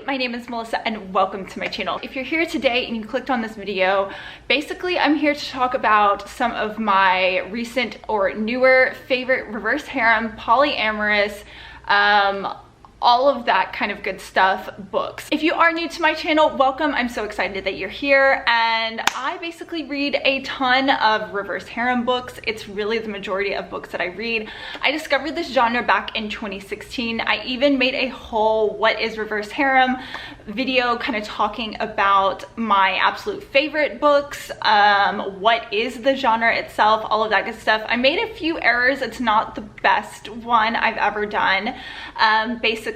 my name is Melissa and welcome to my channel. If you're here today and you clicked on this video, basically I'm here to talk about some of my recent or newer favorite reverse harem, polyamorous, all of that kind of good stuff books. If you are new to my channel, welcome. I'm so excited that you're here, and I basically read a ton of reverse harem books. It's really the majority of books that I read. I discovered this genre back in 2016. I even made a whole what is reverse harem video kind of talking about my absolute favorite books, what is the genre itself, all of that good stuff. I made a few errors. It's not the best one I've ever done. Basically,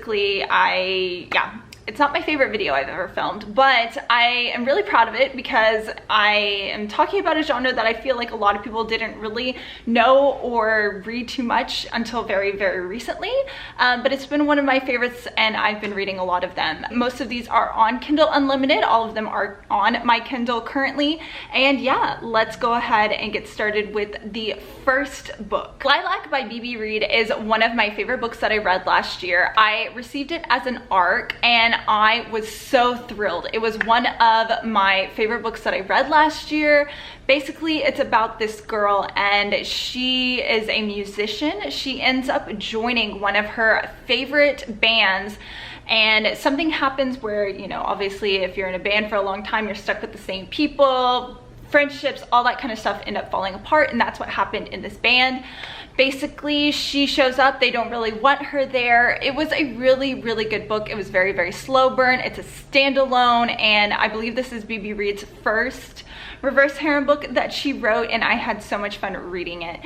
it's not my favorite video I've ever filmed, but I am really proud of it because I am talking about a genre that I feel like a lot of people didn't really know or read too much until very, very recently. But it's been one of my favorites and I've been reading a lot of them. Most of these are on Kindle Unlimited. All of them are on my Kindle currently. And yeah, let's go ahead and get started with the first book. Lilac by B.B. Reed is one of my favorite books that I read last year. I received it as an ARC and I was so thrilled. It was one of my favorite books that I read last year. Basically, it's about this girl and she is a musician. She ends up joining one of her favorite bands, and something happens where, you know, obviously if you're in a band for a long time, you're stuck with the same people, friendships, all that kind of stuff end up falling apart, and that's what happened in this band. Basically, she shows up, they don't really want her there. It was a really, really good book. It was very, very slow burn. It's a standalone, and I believe this is B.B. Reed's first reverse harem book that she wrote, and I had so much fun reading it.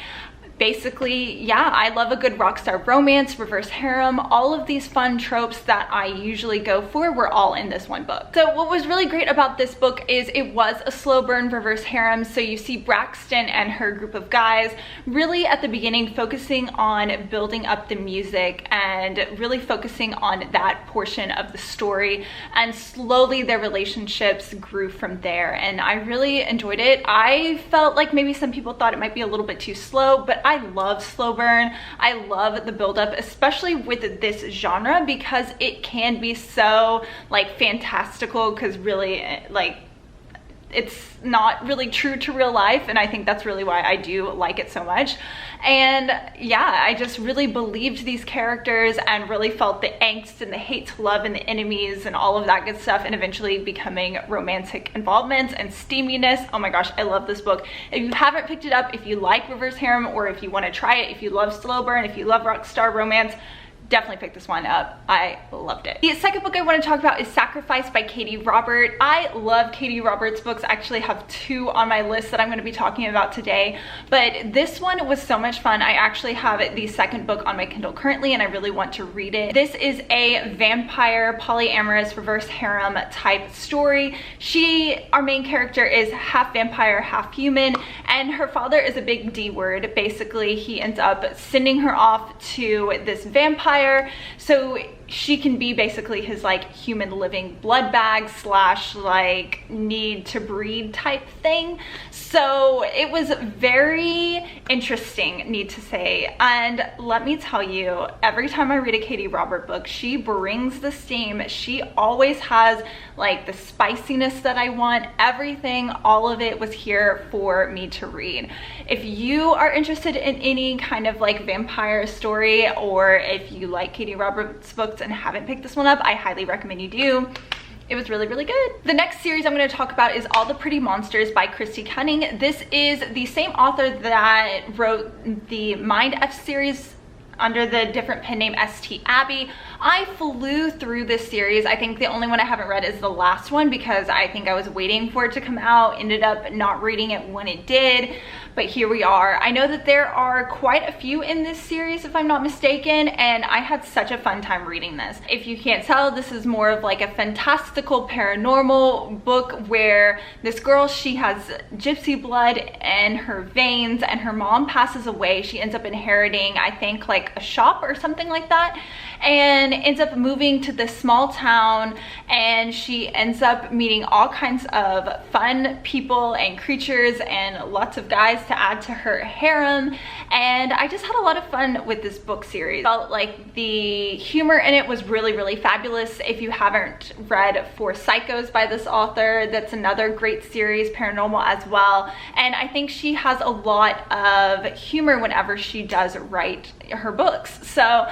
Basically, yeah, I love a good rock star romance, reverse harem, all of these fun tropes that I usually go for were all in this one book. So what was really great about this book is it was a slow burn reverse harem. So you see Braxton and her group of guys really at the beginning focusing on building up the music and really focusing on that portion of the story, and slowly their relationships grew from there, and I really enjoyed it. I felt like maybe some people thought it might be a little bit too slow, but I love slow burn. I love the buildup, especially with this genre, because it can be so like fantastical, because really like it's not really true to real life, and I think that's really why I do like it so much. And yeah, I just really believed these characters and really felt the angst and the hate to love and the enemies and all of that good stuff, and eventually becoming romantic involvements and steaminess. Oh my gosh, I love this book. If you haven't picked it up, if you like reverse harem, or if you want to try it, if you love slow burn, if you love rock star romance, definitely pick this one up. I loved it. The second book I want to talk about is Sacrifice by Katie Robert. I love Katie Robert's books. I actually have two on my list that I'm going to be talking about today, but this one was so much fun. I actually have the second book on my Kindle currently, and I really want to read it. This is a vampire polyamorous reverse harem type story. Our main character is half vampire, half human, and her father is a big D word. Basically, he ends up sending her off to this vampire so she can be basically his like human living blood bag slash like need to breed type thing. So it was very interesting, need to say. And let me tell you, every time I read a Katie Robert book, she brings the steam. She always has like the spiciness that I want. Everything, all of it was here for me to read. If you are interested in any kind of like vampire story, or if you like Katie Roberts books and haven't picked this one up, I highly recommend you do. It was really, really good. The next series I'm going to talk about is All the Pretty Monsters by Christy Cunning. This is the same author that wrote the Mind F series under the different pen name St. Abby. I flew through this series. I think the only one I haven't read is the last one, because I think I was waiting for it to come out, ended up not reading it when it did, but here we are. I know that there are quite a few in this series, if I'm not mistaken, and I had such a fun time reading this. If you can't tell, this is more of like a fantastical paranormal book where this girl, she has gypsy blood in her veins, and her mom passes away. She ends up inheriting, I think, like a shop or something like that, and woman ends up moving to this small town, and she ends up meeting all kinds of fun people and creatures and lots of guys to add to her harem. And I just had a lot of fun with this book series. Felt like the humor in it was really fabulous. If you haven't read For Psychos by this author, that's another great series, paranormal as well. And I think she has a lot of humor whenever she does write her books. So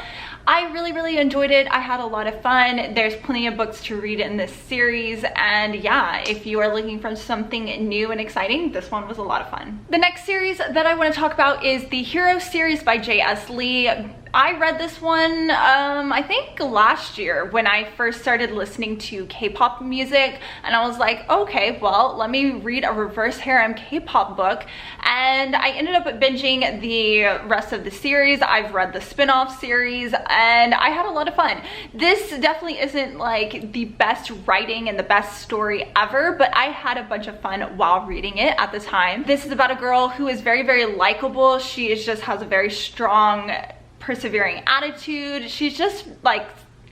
I really enjoyed it. I had a lot of fun. There's plenty of books to read in this series, and yeah, if you are looking for something new and exciting, this one was a lot of fun. The next series that I want to talk about is the Hero series by J.S. Lee. I read this one, I think last year when I first started listening to K-pop music, and I was like, okay, well, let me read a reverse harem K-pop book, and I ended up binging the rest of the series. I've read the spin-off series, and I had a lot of fun. This definitely isn't like the best writing and the best story ever, but I had a bunch of fun while reading it at the time. This is about a girl who is very likable. She just has a very strong, persevering attitude. She's just like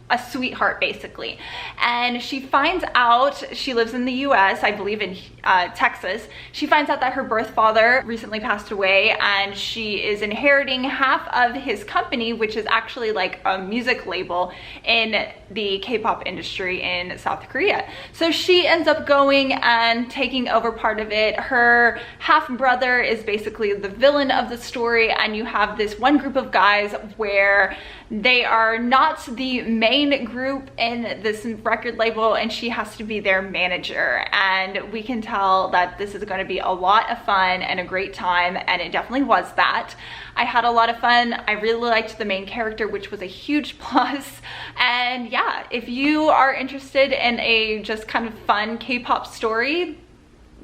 a sweetheart basically, and she finds out, she lives in the US, I believe in Texas. She finds out that her birth father recently passed away, and she is inheriting half of his company, which is actually like a music label in the K-pop industry in South Korea. So she ends up going and taking over part of it. Her half brother is basically the villain of the story, and you have this one group of guys where they are not the main group in this record label, and she has to be their manager. And we can tell that this is going to be a lot of fun and a great time, and it definitely was that. I had a lot of fun. I really liked the main character, which was a huge plus. And yeah, if you are interested in a just kind of fun K-pop story,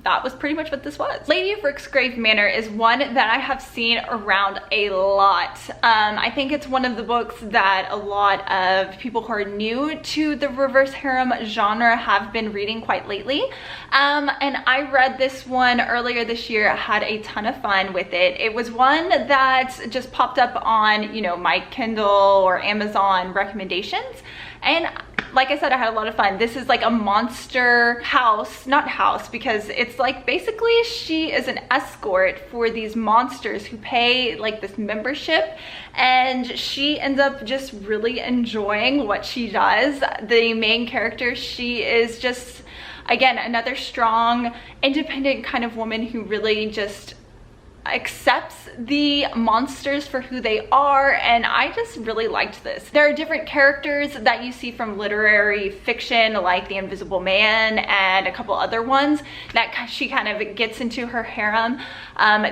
that was pretty much what this was. Lady of Rick's Grave Manor is one that I have seen around a lot. I think it's one of the books that a lot of people who are new to the reverse harem genre have been reading quite lately. And I read this one earlier this year. I had a ton of fun with it. It was one that just popped up on, you know, my Kindle or Amazon recommendations. And like I said, I had a lot of fun. This is like a monster house, not house, because it's like basically she is an escort for these monsters who pay like this membership, and she ends up just really enjoying what she does. The main character, she is just, again, another strong, independent kind of woman who really just accepts the monsters for who they are, and I just really liked this. There are different characters that you see from literary fiction, like the Invisible Man and a couple other ones that she kind of gets into her harem.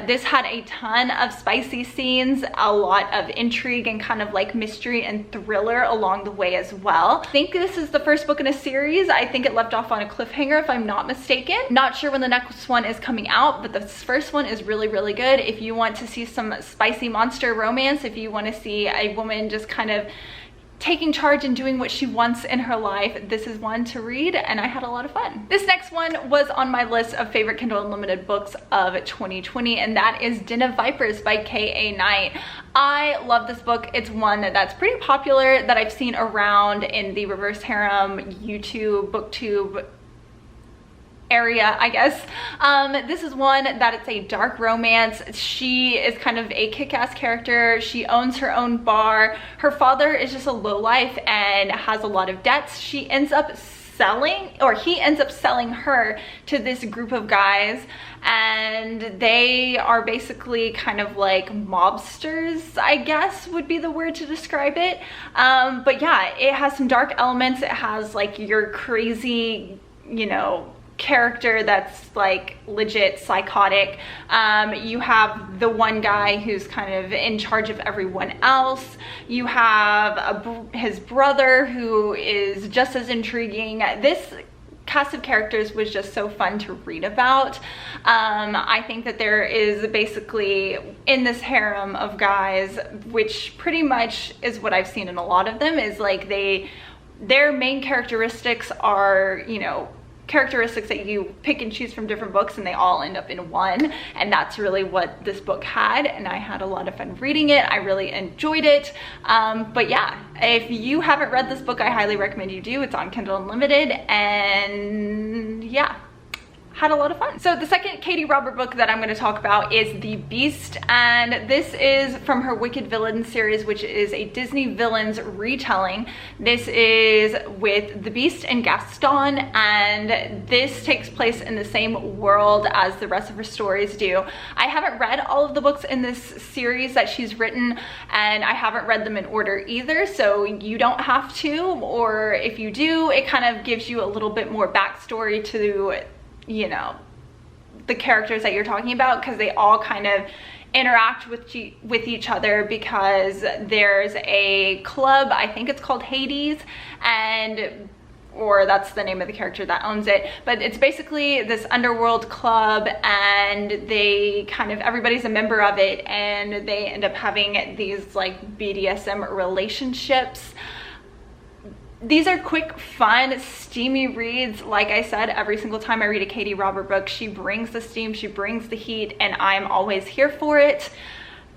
This had a ton of spicy scenes, a lot of intrigue and kind of like mystery and thriller along the way as well. I think this is the first book in a series. I think it left off on a cliffhanger if I'm not mistaken. Not sure when the next one is coming out, but this first one is really good. If you want to see some spicy monster romance, if you want to see a woman just kind of taking charge and doing what she wants in her life, this is one to read, and I had a lot of fun. This next one was on my list of favorite Kindle Unlimited books of 2020, and that is Den of Vipers by K.A. Knight. I love this book. It's one that's pretty popular that I've seen around in the reverse harem YouTube, booktube area, I guess. This is one that it's a dark romance. She is kind of a kick-ass character. She owns her own bar. Her father is just a lowlife and has a lot of debts. She ends up selling, or he ends up selling her to this group of guys, and they are basically kind of like mobsters, I guess would be the word to describe it. But yeah, it has some dark elements. It has like your crazy, you know, character that's like legit psychotic. You have the one guy who's kind of in charge of everyone else. You have his brother who is just as intriguing. This cast of characters was just so fun to read about. I think that there is basically in this harem of guys, which pretty much is what I've seen in a lot of them, is like their main characteristics are, you know, characteristics that you pick and choose from different books, and they all end up in one, and that's really what this book had, and I had a lot of fun reading it. I really enjoyed it. But yeah, if you haven't read this book, I highly recommend you do. It's on Kindle Unlimited, and yeah, had a lot of fun. So the second Katie Robert book that I'm going to talk about is The Beast, and this is from her Wicked Villains series, which is a Disney villains retelling. This is with the Beast and Gaston, and this takes place in the same world as the rest of her stories do. I haven't read all of the books in this series that she's written, and I haven't read them in order either, so you don't have to, or if you do, it kind of gives you a little bit more backstory to, you know, the characters that you're talking about, because they all kind of interact with each other, because there's a club, I think it's called Hades, and or that's the name of the character that owns it, but it's basically this underworld club, and they kind of, everybody's a member of it, and they end up having these like BDSM relationships. These are quick, fun, steamy reads. Like I said, every single time I read a Katie Robert book, she brings the steam, she brings the heat, and I'm always here for it.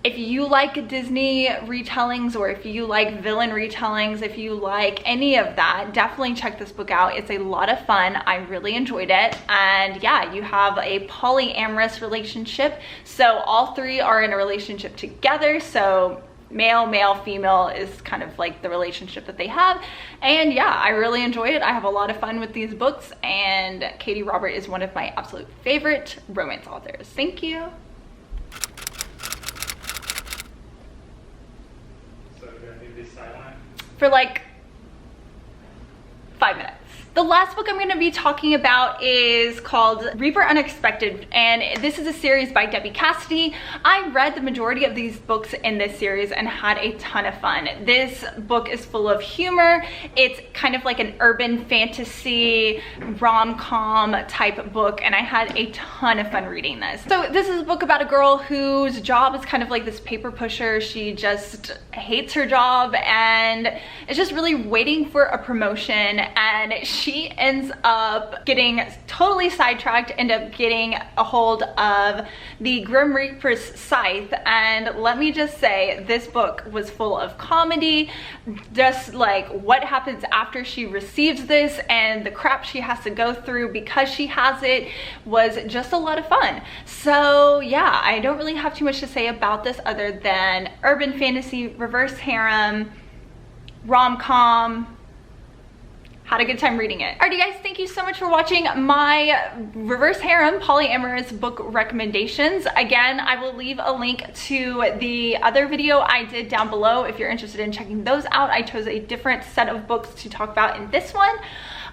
If you like Disney retellings, or if you like villain retellings, if you like any of that, definitely check this book out. It's a lot of fun. I really enjoyed it. And yeah, you have a polyamorous relationship. So all three are in a relationship together. So male, male, female is kind of like the relationship that they have. And yeah, I really enjoy it. I have a lot of fun with these books, and Katie Robert is one of my absolute favorite romance authors. Thank you. So you're gonna do this silent? For like 5 minutes. The last book I'm going to be talking about is called Reaper Unexpected, and this is a series by Debbie Cassidy. I read the majority of these books in this series and had a ton of fun. This book is full of humor. It's kind of like an urban fantasy rom-com type book, and I had a ton of fun reading this. So this is a book about a girl whose job is kind of like this paper pusher. She just hates her job and is just really waiting for a promotion, and she ends up getting totally sidetracked, end up getting a hold of the Grim Reaper's scythe. And let me just say, this book was full of comedy, just like what happens after she receives this and the crap she has to go through because she has it was just a lot of fun. So yeah, I don't really have too much to say about this other than urban fantasy, reverse harem, rom-com. Had a good time reading it. Alrighty guys, thank you so much for watching my reverse harem polyamorous book recommendations. Again, I will leave a link to the other video I did down below if you're interested in checking those out. I chose a different set of books to talk about in this one.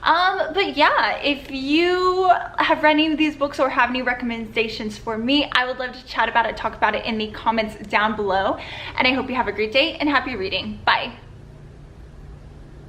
But yeah, if you have read any of these books or have any recommendations for me, I would love to chat about it, talk about it in the comments down below. And I hope you have a great day and happy reading. Bye.